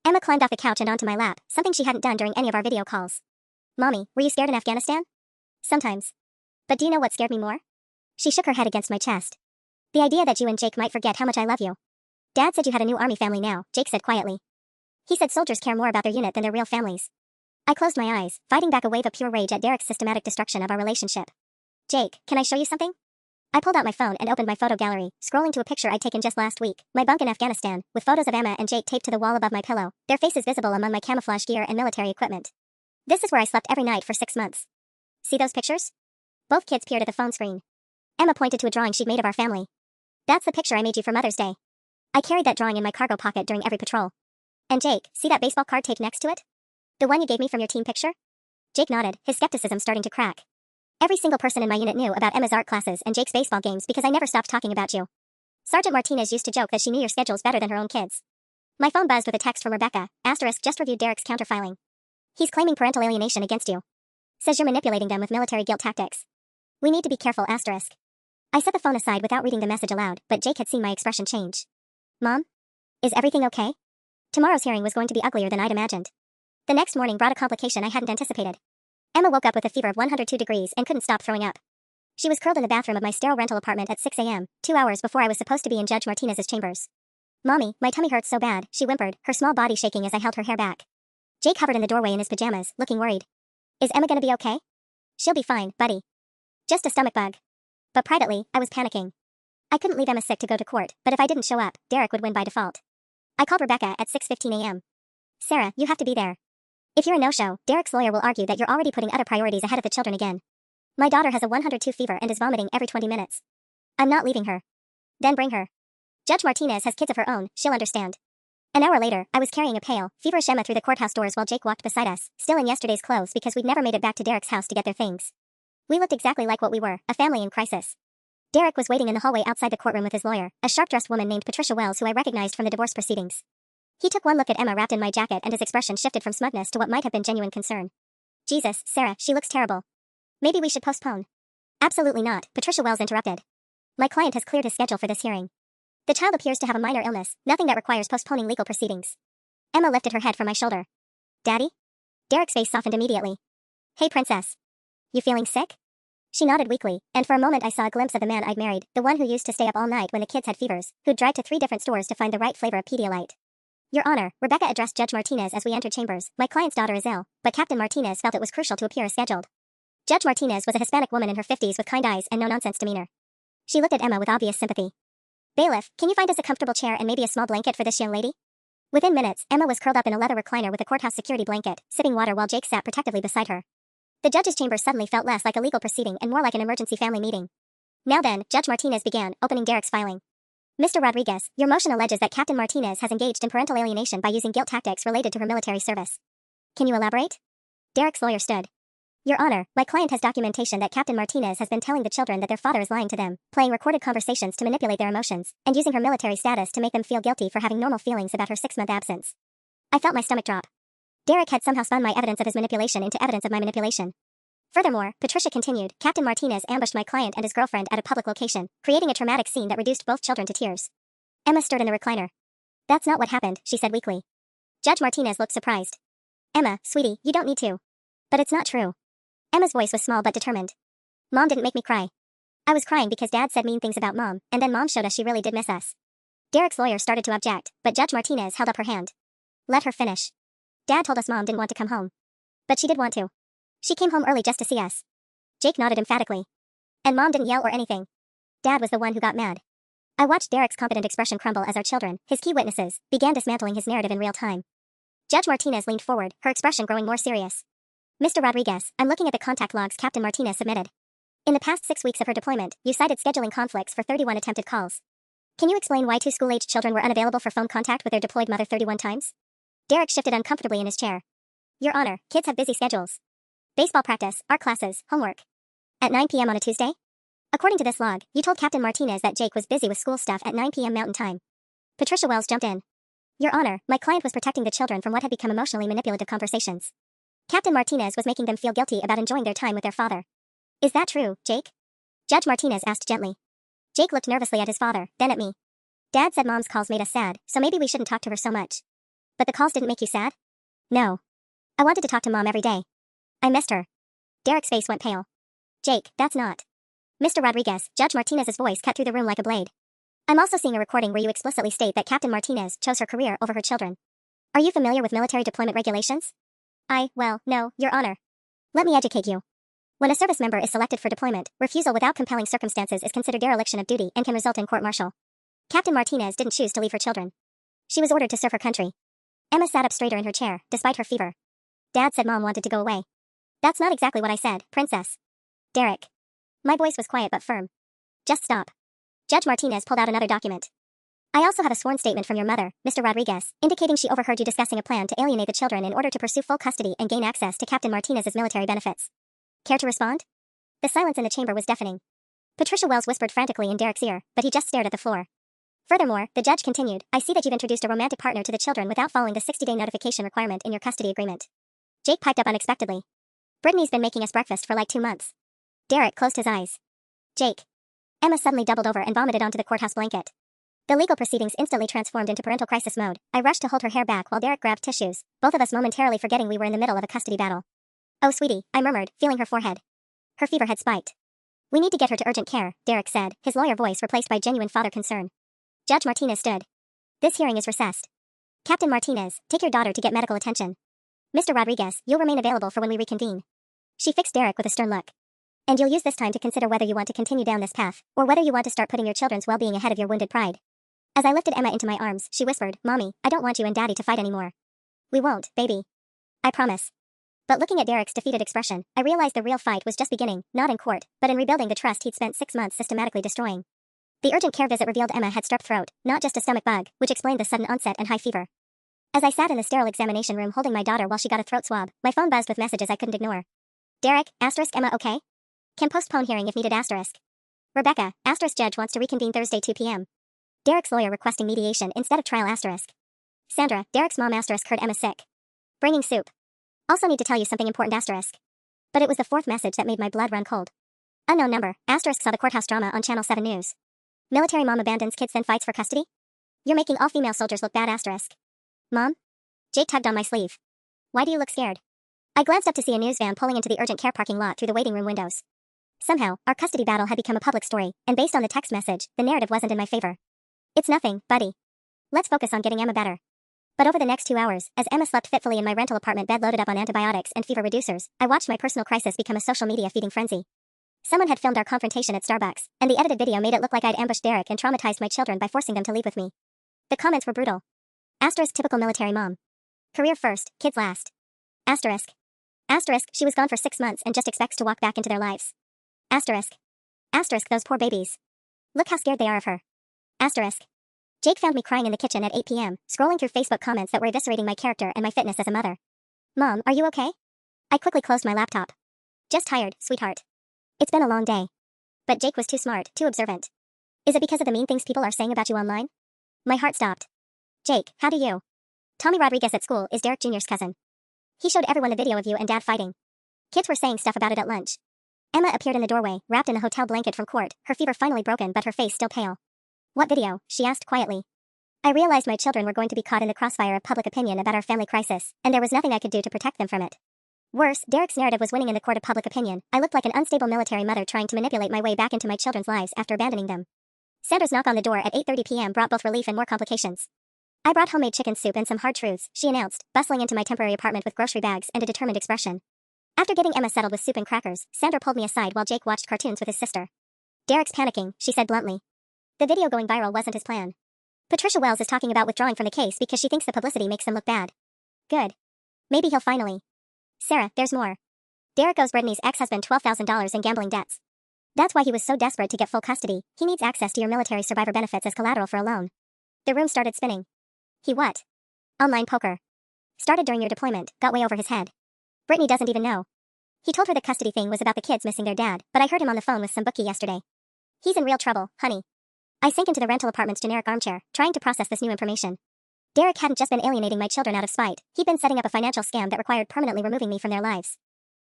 Emma climbed off the couch and onto my lap, something she hadn't done during any of our video calls. Mommy, were you scared in Afghanistan? Sometimes. But do you know what scared me more? She shook her head against my chest. The idea that you and Jake might forget how much I love you. Dad said you had a new Army family now, Jake said quietly. He said soldiers care more about their unit than their real families. I closed my eyes, fighting back a wave of pure rage at Derek's systematic destruction of our relationship. Jake, can I show you something? I pulled out my phone and opened my photo gallery, scrolling to a picture I'd taken just last week, my bunk in Afghanistan, with photos of Emma and Jake taped to the wall above my pillow, their faces visible among my camouflage gear and military equipment. This is where I slept every night for 6 months. See those pictures? Both kids peered at the phone screen. Emma pointed to a drawing she'd made of our family. That's the picture I made you for Mother's Day. I carried that drawing in my cargo pocket during every patrol. And Jake, see that baseball card taped next to it? The one you gave me from your team picture? Jake nodded, his skepticism starting to crack. Every single person in my unit knew about Emma's art classes and Jake's baseball games because I never stopped talking about you. Sergeant Martinez used to joke that she knew your schedules better than her own kids. My phone buzzed with a text from Rebecca, *, just reviewed Derek's counterfiling. He's claiming parental alienation against you. Says you're manipulating them with military guilt tactics. We need to be careful, *. I set the phone aside without reading the message aloud, but Jake had seen my expression change. Mom? Is everything okay? Tomorrow's hearing was going to be uglier than I'd imagined. The next morning brought a complication I hadn't anticipated. Emma woke up with a fever of 102 degrees and couldn't stop throwing up. She was curled in the bathroom of my sterile rental apartment at 6 a.m., 2 hours before I was supposed to be in Judge Martinez's chambers. Mommy, my tummy hurts so bad, she whimpered, her small body shaking as I held her hair back. Jake hovered in the doorway in his pajamas, looking worried. Is Emma gonna be okay? She'll be fine, buddy. Just a stomach bug. But privately, I was panicking. I couldn't leave Emma sick to go to court, but if I didn't show up, Derek would win by default. I called Rebecca at 6:15 a.m. Sarah, you have to be there. If you're a no-show, Derek's lawyer will argue that you're already putting other priorities ahead of the children again. My daughter has a 102 fever and is vomiting every 20 minutes. I'm not leaving her. Then bring her. Judge Martinez has kids of her own, she'll understand. An hour later, I was carrying a pale, feverish Emma through the courthouse doors while Jake walked beside us, still in yesterday's clothes because we'd never made it back to Derek's house to get their things. We looked exactly like what we were, a family in crisis. Derek was waiting in the hallway outside the courtroom with his lawyer, a sharp-dressed woman named Patricia Wells who I recognized from the divorce proceedings. He took one look at Emma wrapped in my jacket and his expression shifted from smugness to what might have been genuine concern. Jesus, Sarah, she looks terrible. Maybe we should postpone. Absolutely not, Patricia Wells interrupted. My client has cleared his schedule for this hearing. The child appears to have a minor illness, nothing that requires postponing legal proceedings. Emma lifted her head from my shoulder. Daddy? Derek's face softened immediately. Hey, princess. You feeling sick? She nodded weakly, and for a moment I saw a glimpse of the man I'd married, the one who used to stay up all night when the kids had fevers, who'd drive to 3 different stores to find the right flavor of Pedialyte. Your Honor, Rebecca addressed Judge Martinez as we entered chambers. My client's daughter is ill, but Captain Martinez felt it was crucial to appear as scheduled. Judge Martinez was a Hispanic woman in her 50s with kind eyes and no-nonsense demeanor. She looked at Emma with obvious sympathy. Bailiff, can you find us a comfortable chair and maybe a small blanket for this young lady? Within minutes, Emma was curled up in a leather recliner with a courthouse security blanket, sipping water while Jake sat protectively beside her. The judge's chamber suddenly felt less like a legal proceeding and more like an emergency family meeting. Now then, Judge Martinez began, opening Derek's filing. Mr. Rodriguez, your motion alleges that Captain Martinez has engaged in parental alienation by using guilt tactics related to her military service. Can you elaborate? Derek's lawyer stood. Your Honor, my client has documentation that Captain Martinez has been telling the children that their father is lying to them, playing recorded conversations to manipulate their emotions, and using her military status to make them feel guilty for having normal feelings about her 6-month absence. I felt my stomach drop. Derek had somehow spun my evidence of his manipulation into evidence of my manipulation. Furthermore, Patricia continued, Captain Martinez ambushed my client and his girlfriend at a public location, creating a traumatic scene that reduced both children to tears. Emma stirred in the recliner. That's not what happened, she said weakly. Judge Martinez looked surprised. Emma, sweetie, you don't need to. But it's not true. Emma's voice was small but determined. Mom didn't make me cry. I was crying because Dad said mean things about Mom, and then Mom showed us she really did miss us. Derek's lawyer started to object, but Judge Martinez held up her hand. Let her finish. Dad told us Mom didn't want to come home. But she did want to. She came home early just to see us. Jake nodded emphatically. And Mom didn't yell or anything. Dad was the one who got mad. I watched Derek's confident expression crumble as our children, his key witnesses, began dismantling his narrative in real time. Judge Martinez leaned forward, her expression growing more serious. Mr. Rodriguez, I'm looking at the contact logs Captain Martinez submitted. In the past 6 weeks of her deployment, you cited scheduling conflicts for 31 attempted calls. Can you explain why 2 school-aged children were unavailable for phone contact with their deployed mother 31 times? Derek shifted uncomfortably in his chair. Your Honor, kids have busy schedules. Baseball practice, art classes, homework. At 9 p.m. on a Tuesday? According to this log, you told Captain Martinez that Jake was busy with school stuff at 9 p.m. Mountain Time. Patricia Wells jumped in. Your Honor, my client was protecting the children from what had become emotionally manipulative conversations. Captain Martinez was making them feel guilty about enjoying their time with their father. Is that true, Jake? Judge Martinez asked gently. Jake looked nervously at his father, then at me. Dad said Mom's calls made us sad, so maybe we shouldn't talk to her so much. But the calls didn't make you sad? No. I wanted to talk to Mom every day. I missed her. Derek's face went pale. Jake, that's not. Mr. Rodriguez, Judge Martinez's voice cut through the room like a blade. I'm also seeing a recording where you explicitly state that Captain Martinez chose her career over her children. Are you familiar with military deployment regulations? Well, no, Your Honor. Let me educate you. When a service member is selected for deployment, refusal without compelling circumstances is considered dereliction of duty and can result in court-martial. Captain Martinez didn't choose to leave her children. She was ordered to serve her country. Emma sat up straighter in her chair, despite her fever. Dad said Mom wanted to go away. That's not exactly what I said, Princess. Derek. My voice was quiet but firm. Just stop. Judge Martinez pulled out another document. I also have a sworn statement from your mother, Mr. Rodriguez, indicating she overheard you discussing a plan to alienate the children in order to pursue full custody and gain access to Captain Martinez's military benefits. Care to respond? The silence in the chamber was deafening. Patricia Wells whispered frantically in Derek's ear, but he just stared at the floor. Furthermore, the judge continued, I see that you've introduced a romantic partner to the children without following the 60-day notification requirement in your custody agreement. Jake piped up unexpectedly. Brittany's been making us breakfast for like 2 months. Derek closed his eyes. Jake. Emma suddenly doubled over and vomited onto the courthouse blanket. The legal proceedings instantly transformed into parental crisis mode. I rushed to hold her hair back while Derek grabbed tissues, both of us momentarily forgetting we were in the middle of a custody battle. Oh, sweetie, I murmured, feeling her forehead. Her fever had spiked. We need to get her to urgent care, Derek said, his lawyer voice replaced by genuine father concern. Judge Martinez stood. This hearing is recessed. Captain Martinez, take your daughter to get medical attention. Mr. Rodriguez, you'll remain available for when we reconvene. She fixed Derek with a stern look. And you'll use this time to consider whether you want to continue down this path, or whether you want to start putting your children's well-being ahead of your wounded pride. As I lifted Emma into my arms, she whispered, Mommy, I don't want you and Daddy to fight anymore. We won't, baby. I promise. But looking at Derek's defeated expression, I realized the real fight was just beginning, not in court, but in rebuilding the trust he'd spent 6 months systematically destroying. The urgent care visit revealed Emma had strep throat, not just a stomach bug, which explained the sudden onset and high fever. As I sat in the sterile examination room holding my daughter while she got a throat swab, my phone buzzed with messages I couldn't ignore. Derek, Emma okay? Can postpone hearing if needed Rebecca, judge wants to reconvene Thursday 2 p.m. Derek's lawyer requesting mediation instead of trial Sandra, Derek's mom heard Emma sick. Bringing soup. Also need to tell you something important But it was the fourth message that made my blood run cold. Unknown number, saw the courthouse drama on Channel 7 News. Military mom abandons kids then fights for custody? You're making all female soldiers look bad Mom? Jake tugged on my sleeve. Why do you look scared? I glanced up to see a news van pulling into the urgent care parking lot through the waiting room windows. Somehow, our custody battle had become a public story, and based on the text message, the narrative wasn't in my favor. It's nothing, buddy. Let's focus on getting Emma better. But over the next 2 hours, as Emma slept fitfully in my rental apartment bed loaded up on antibiotics and fever reducers, I watched my personal crisis become a social media feeding frenzy. Someone had filmed our confrontation at Starbucks, and the edited video made it look like I'd ambushed Derek and traumatized my children by forcing them to leave with me. The comments were brutal. Typical military mom. Career first, kids last. She was gone for 6 months and just expects to walk back into their lives. Those poor babies. Look how scared they are of her. Jake found me crying in the kitchen at 8 p.m., scrolling through Facebook comments that were eviscerating my character and my fitness as a mother. Mom, are you okay? I quickly closed my laptop. Just tired, sweetheart. It's been a long day. But Jake was too smart, too observant. Is it because of the mean things people are saying about you online? My heart stopped. Jake, how do you? Tommy Rodriguez at school is Derek Jr.'s cousin. He showed everyone the video of you and Dad fighting. Kids were saying stuff about it at lunch. Emma appeared in the doorway, wrapped in a hotel blanket from court, her fever finally broken but her face still pale. What video? She asked quietly. I realized my children were going to be caught in the crossfire of public opinion about our family crisis, and there was nothing I could do to protect them from it. Worse, Derek's narrative was winning in the court of public opinion. I looked like an unstable military mother trying to manipulate my way back into my children's lives after abandoning them. Sandra's knock on the door at 8:30 p.m. brought both relief and more complications. I brought homemade chicken soup and some hard truths, she announced, bustling into my temporary apartment with grocery bags and a determined expression. After getting Emma settled with soup and crackers, Sandra pulled me aside while Jake watched cartoons with his sister. Derek's panicking, she said bluntly. The video going viral wasn't his plan. Patricia Wells is talking about withdrawing from the case because she thinks the publicity makes him look bad. Good. Maybe he'll finally. Sarah, there's more. Derek owes Brittany's ex-husband $12,000 in gambling debts. That's why he was so desperate to get full custody. He needs access to your military survivor benefits as collateral for a loan. The room started spinning. He what? Online poker. Started during your deployment, got way over his head. Brittany doesn't even know. He told her the custody thing was about the kids missing their dad, but I heard him on the phone with some bookie yesterday. He's in real trouble, honey. I sank into the rental apartment's generic armchair, trying to process this new information. Derek hadn't just been alienating my children out of spite, he'd been setting up a financial scam that required permanently removing me from their lives.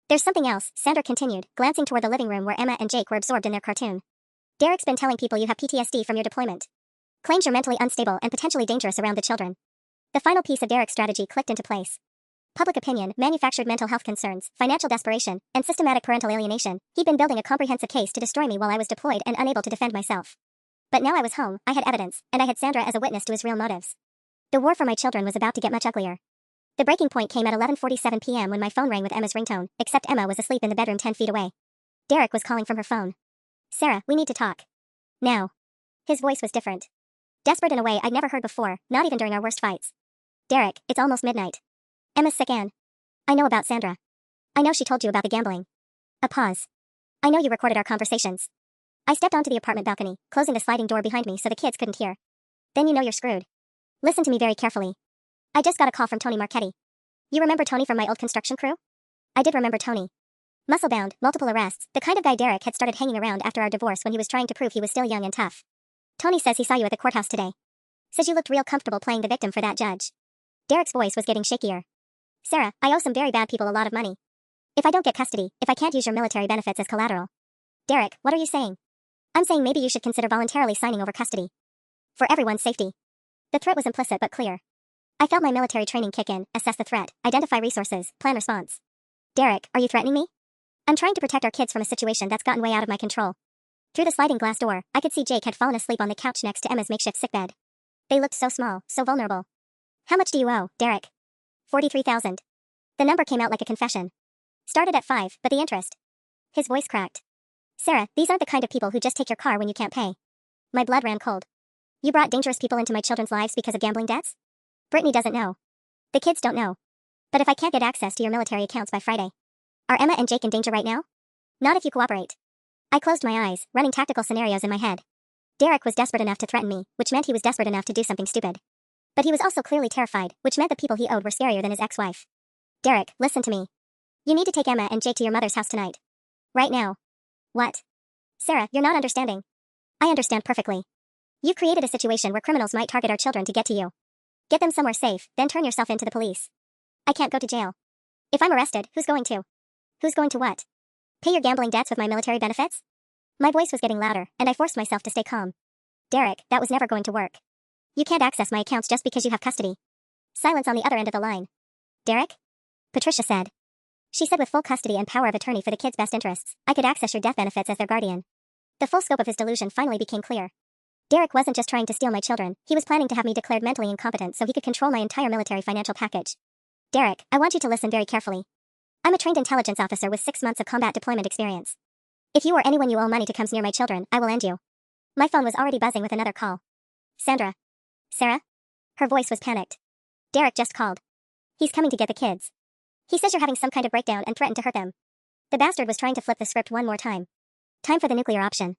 There's something else, Sandra continued, glancing toward the living room where Emma and Jake were absorbed in their cartoon. Derek's been telling people you have PTSD from your deployment. Claims you're mentally unstable and potentially dangerous around the children. The final piece of Derek's strategy clicked into place. Public opinion, manufactured mental health concerns, financial desperation, and systematic parental alienation. He'd been building a comprehensive case to destroy me while I was deployed and unable to defend myself. But now I was home, I had evidence, and I had Sandra as a witness to his real motives. The war for my children was about to get much uglier. The breaking point came at 11:47 p.m. when my phone rang with Emma's ringtone, except Emma was asleep in the bedroom 10 feet away. Derek was calling from her phone. Sarah, we need to talk. Now. His voice was different. Desperate in a way I'd never heard before, not even during our worst fights. Derek, it's almost midnight. Emma's sick, Anne. I know about Sandra. I know she told you about the gambling. A pause. I know you recorded our conversations. I stepped onto the apartment balcony, closing the sliding door behind me so the kids couldn't hear. Then you know you're screwed. Listen to me very carefully. I just got a call from Tony Marchetti. You remember Tony from my old construction crew? I did remember Tony. Muscle-bound, multiple arrests, the kind of guy Derek had started hanging around after our divorce when he was trying to prove he was still young and tough. Tony says he saw you at the courthouse today. Says you looked real comfortable playing the victim for that judge. Derek's voice was getting shakier. Sarah, I owe some very bad people a lot of money. If I don't get custody, if I can't use your military benefits as collateral. Derek, what are you saying? I'm saying maybe you should consider voluntarily signing over custody. For everyone's safety. The threat was implicit but clear. I felt my military training kick in, assess the threat, identify resources, plan response. Derek, are you threatening me? I'm trying to protect our kids from a situation that's gotten way out of my control. Through the sliding glass door, I could see Jake had fallen asleep on the couch next to Emma's makeshift sickbed. They looked so small, so vulnerable. How much do you owe, Derek? 43,000. The number came out like a confession. Started at 5, but the interest. His voice cracked. Sarah, these aren't the kind of people who just take your car when you can't pay. My blood ran cold. You brought dangerous people into my children's lives because of gambling debts? Brittany doesn't know. The kids don't know. But if I can't get access to your military accounts by Friday, are Emma and Jake in danger right now? Not if you cooperate. I closed my eyes, running tactical scenarios in my head. Derek was desperate enough to threaten me, which meant he was desperate enough to do something stupid. But he was also clearly terrified, which meant the people he owed were scarier than his ex-wife. Derek, listen to me. You need to take Emma and Jake to your mother's house tonight. Right now. What? Sarah, you're not understanding. I understand perfectly. You've created a situation where criminals might target our children to get to you. Get them somewhere safe, then turn yourself in to the police. I can't go to jail. If I'm arrested, who's going to? Who's going to what? Pay your gambling debts with my military benefits? My voice was getting louder, and I forced myself to stay calm. Derek, that was never going to work. You can't access my accounts just because you have custody. Silence on the other end of the line. Derek? Patricia said. She said with full custody and power of attorney for the kids' best interests, I could access your death benefits as their guardian. The full scope of his delusion finally became clear. Derek wasn't just trying to steal my children, he was planning to have me declared mentally incompetent so he could control my entire military financial package. Derek, I want you to listen very carefully. I'm a trained intelligence officer with 6 months of combat deployment experience. If you or anyone you owe money to comes near my children, I will end you. My phone was already buzzing with another call. Sandra. Sarah? Her voice was panicked. Derek just called. He's coming to get the kids. He says you're having some kind of breakdown and threatened to hurt them. The bastard was trying to flip the script one more time. Time for the nuclear option.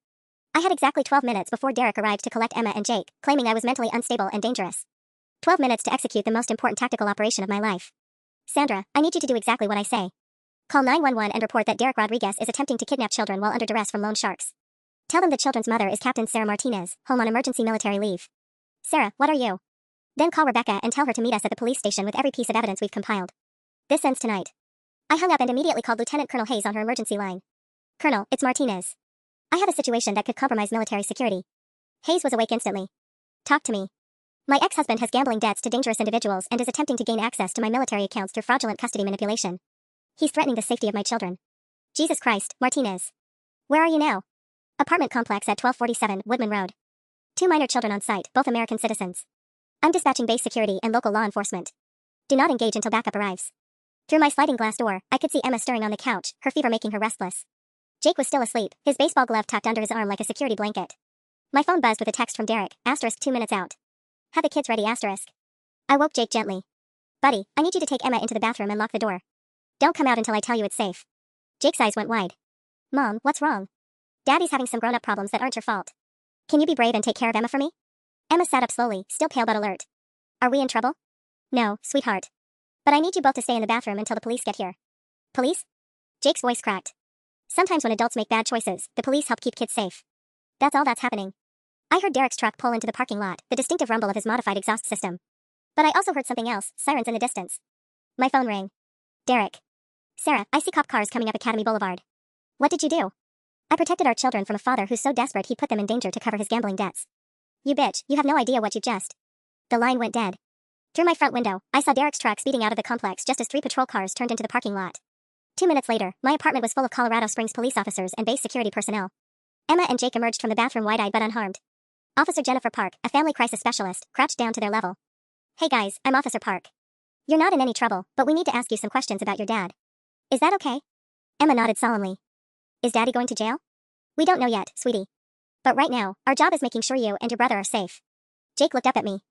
I had exactly 12 minutes before Derek arrived to collect Emma and Jake, claiming I was mentally unstable and dangerous. 12 minutes to execute the most important tactical operation of my life. Sandra, I need you to do exactly what I say. Call 911 and report that Derek Rodriguez is attempting to kidnap children while under duress from loan sharks. Tell them the children's mother is Captain Sarah Martinez, home on emergency military leave. Sarah, what are you? Then call Rebecca and tell her to meet us at the police station with every piece of evidence we've compiled. This ends tonight. I hung up and immediately called Lieutenant Colonel Hayes on her emergency line. Colonel, it's Martinez. I have a situation that could compromise military security. Hayes was awake instantly. Talk to me. My ex-husband has gambling debts to dangerous individuals and is attempting to gain access to my military accounts through fraudulent custody manipulation. He's threatening the safety of my children. Jesus Christ, Martinez. Where are you now? Apartment complex at 1247 Woodman Road. 2 minor children on site, both American citizens. I'm dispatching base security and local law enforcement. Do not engage until backup arrives. Through my sliding glass door, I could see Emma stirring on the couch, her fever making her restless. Jake was still asleep, his baseball glove tucked under his arm like a security blanket. My phone buzzed with a text from Derek, * 2 minutes out. Have the kids ready, *. I woke Jake gently. Buddy, I need you to take Emma into the bathroom and lock the door. Don't come out until I tell you it's safe. Jake's eyes went wide. Mom, what's wrong? Daddy's having some grown-up problems that aren't your fault. Can you be brave and take care of Emma for me? Emma sat up slowly, still pale but alert. Are we in trouble? No, sweetheart. But I need you both to stay in the bathroom until the police get here. Police? Jake's voice cracked. Sometimes when adults make bad choices, the police help keep kids safe. That's all that's happening. I heard Derek's truck pull into the parking lot, the distinctive rumble of his modified exhaust system. But I also heard something else, sirens in the distance. My phone rang. Derek. Sarah, I see cop cars coming up Academy Boulevard. What did you do? I protected our children from a father who's so desperate he put them in danger to cover his gambling debts. You bitch, you have no idea what you just. The line went dead. Through my front window, I saw Derek's truck speeding out of the complex just as 3 patrol cars turned into the parking lot. 2 minutes later, my apartment was full of Colorado Springs police officers and base security personnel. Emma and Jake emerged from the bathroom wide-eyed but unharmed. Officer Jennifer Park, a family crisis specialist, crouched down to their level. Hey guys, I'm Officer Park. You're not in any trouble, but we need to ask you some questions about your dad. Is that okay? Emma nodded solemnly. Is Daddy going to jail? We don't know yet, sweetie. But right now, our job is making sure you and your brother are safe. Jake looked up at me.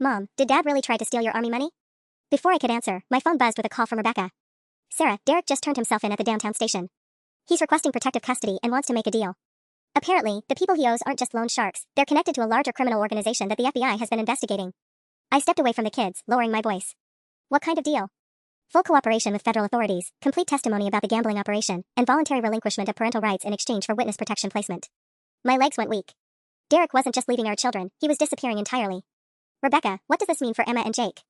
Mom, did Dad really try to steal your army money? Before I could answer, my phone buzzed with a call from Rebecca. Sarah, Derek just turned himself in at the downtown station. He's requesting protective custody and wants to make a deal. Apparently, the people he owes aren't just loan sharks, they're connected to a larger criminal organization that the FBI has been investigating. I stepped away from the kids, lowering my voice. What kind of deal? Full cooperation with federal authorities, complete testimony about the gambling operation, and voluntary relinquishment of parental rights in exchange for witness protection placement. My legs went weak. Derek wasn't just leaving our children, he was disappearing entirely. Rebecca, what does this mean for Emma and Jake?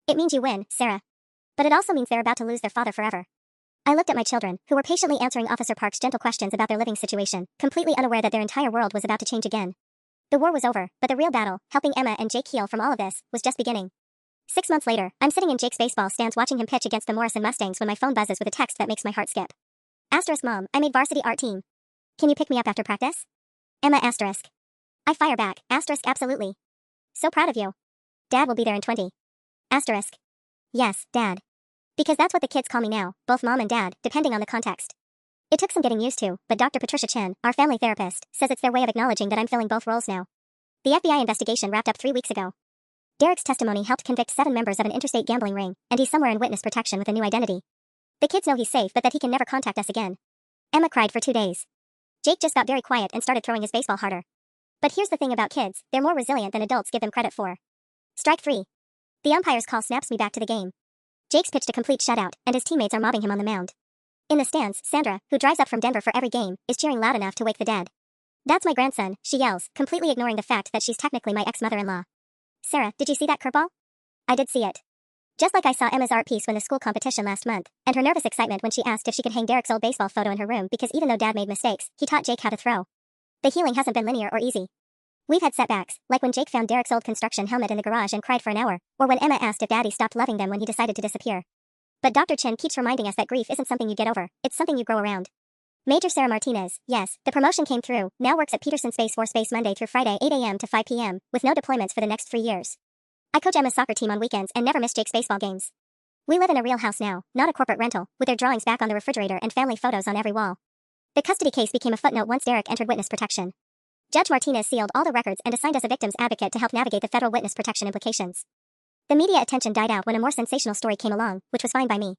It means you win, Sarah. But it also means they're about to lose their father forever. I looked at my children, who were patiently answering Officer Park's gentle questions about their living situation, completely unaware that their entire world was about to change again. The war was over, but the real battle, helping Emma and Jake heal from all of this, was just beginning. 6 months later, I'm sitting in Jake's baseball stands watching him pitch against the Morrison Mustangs when my phone buzzes with a text that makes my heart skip. Asterisk Mom, I made varsity art team. Can you pick me up after practice? Emma asterisk. I fire back, asterisk absolutely. So proud of you. Dad will be there in 20. Asterisk. Yes, Dad. Because that's what the kids call me now, both Mom and Dad, depending on the context. It took some getting used to, but Dr. Patricia Chen, our family therapist, says it's their way of acknowledging that I'm filling both roles now. The FBI investigation wrapped up 3 weeks ago. Derek's testimony helped convict 7 members of an interstate gambling ring, and he's somewhere in witness protection with a new identity. The kids know he's safe but that he can never contact us again. Emma cried for 2 days. Jake just got very quiet and started throwing his baseball harder. But here's the thing about kids, they're more resilient than adults give them credit for. Strike 3. The umpire's call snaps me back to the game. Jake's pitched a complete shutout, and his teammates are mobbing him on the mound. In the stands, Sandra, who drives up from Denver for every game, is cheering loud enough to wake the dead. That's my grandson, she yells, completely ignoring the fact that she's technically my ex-mother-in-law. Sarah, did you see that curveball? I did see it. Just like I saw Emma's art piece when the school competition last month, and her nervous excitement when she asked if she could hang Derek's old baseball photo in her room because even though Dad made mistakes, he taught Jake how to throw. The healing hasn't been linear or easy. We've had setbacks, like when Jake found Derek's old construction helmet in the garage and cried for an hour, or when Emma asked if Daddy stopped loving them when he decided to disappear. But Dr. Chen keeps reminding us that grief isn't something you get over, it's something you grow around. Major Sarah Martinez, yes, the promotion came through, now works at Peterson Space Force Base Monday through Friday 8 a.m. to 5 p.m., with no deployments for the next 3 years. I coach Emma's soccer team on weekends and never miss Jake's baseball games. We live in a real house now, not a corporate rental, with their drawings back on the refrigerator and family photos on every wall. The custody case became a footnote once Derek entered witness protection. Judge Martinez sealed all the records and assigned us a victim's advocate to help navigate the federal witness protection implications. The media attention died out when a more sensational story came along, which was fine by me.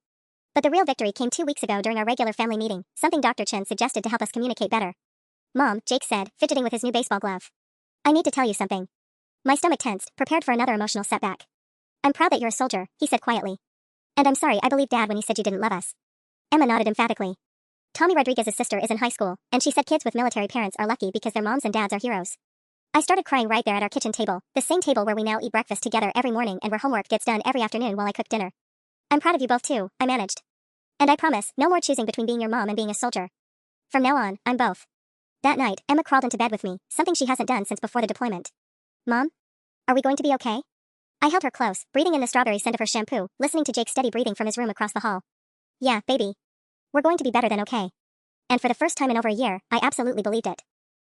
But the real victory came 2 weeks ago during our regular family meeting, something Dr. Chen suggested to help us communicate better. Mom, Jake said, fidgeting with his new baseball glove. I need to tell you something. My stomach tensed, prepared for another emotional setback. I'm proud that you're a soldier, he said quietly. And I'm sorry I believed Dad when he said you didn't love us. Emma nodded emphatically. Tommy Rodriguez's sister is in high school, and she said kids with military parents are lucky because their moms and dads are heroes. I started crying right there at our kitchen table, the same table where we now eat breakfast together every morning and where homework gets done every afternoon while I cook dinner. I'm proud of you both too, I managed. And I promise, no more choosing between being your mom and being a soldier. From now on, I'm both. That night, Emma crawled into bed with me, something she hasn't done since before the deployment. Mom? Are we going to be okay? I held her close, breathing in the strawberry scent of her shampoo, listening to Jake's steady breathing from his room across the hall. Yeah, baby. We're going to be better than okay. And for the first time in over a year, I absolutely believed it.